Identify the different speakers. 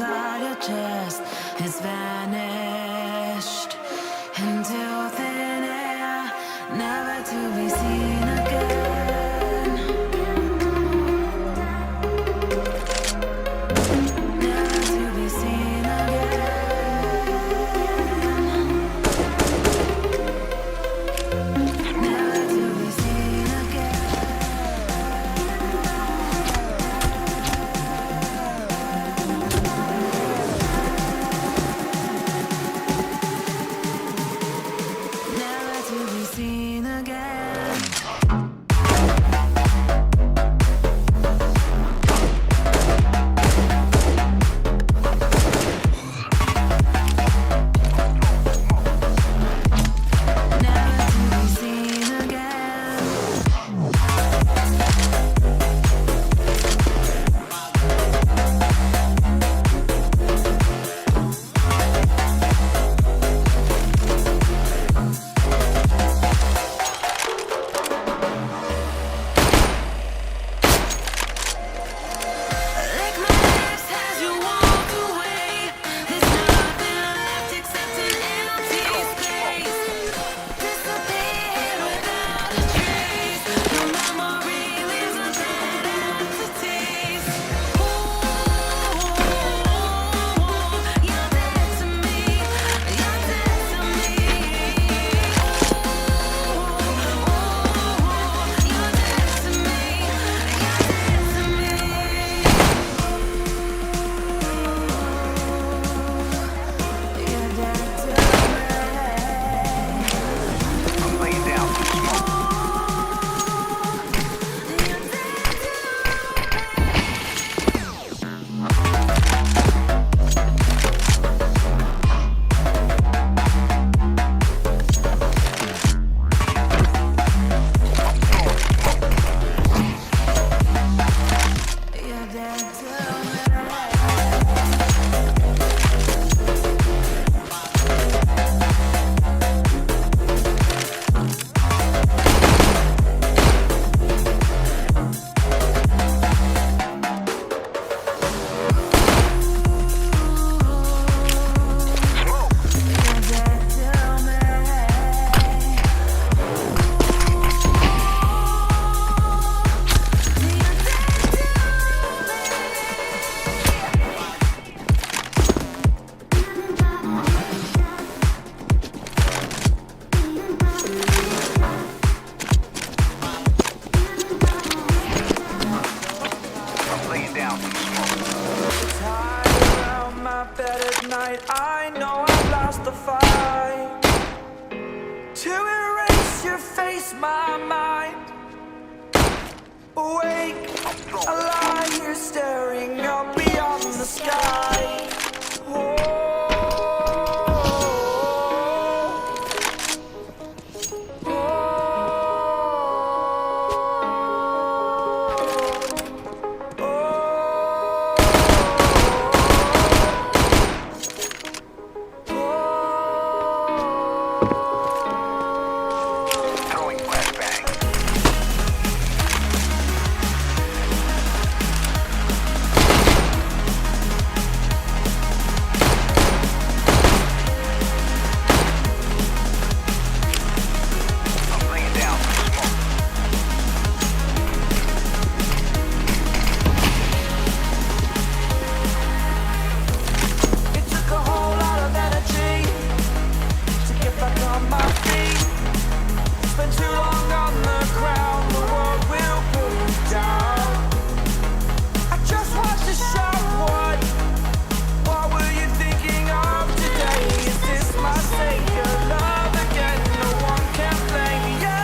Speaker 1: inside your chest has vanished into thin air, never to be seen again. Never to be seen again. Never to be seen again. Never to be seen again. Never to be seen again. Lick my lips as you walk away. There's nothing left except an empty space. Disappear without a trace. No memory leaves a dead aftertaste. Ooh, you're dead to me. You're dead to me. You're dead to me. You're dead to me. You're dead to me.
Speaker 2: I'm laying down some smoke.
Speaker 1: You're dead to me. You're dead to me.
Speaker 2: I'm laying down some smoke.
Speaker 3: Tied around my bed at night, I know I've lost the fight. To erase your face, my mind. Awake, I lie here staring up beyond the sky.
Speaker 2: Throwing flashbang. I'm laying down some smoke.
Speaker 3: It took a whole lot of energy to get back on my feet. Spent too long on the ground, the world will pull you down. I just watched the shot. What were you thinking of today? Is this my savior love again? No one can blame me. Yeah.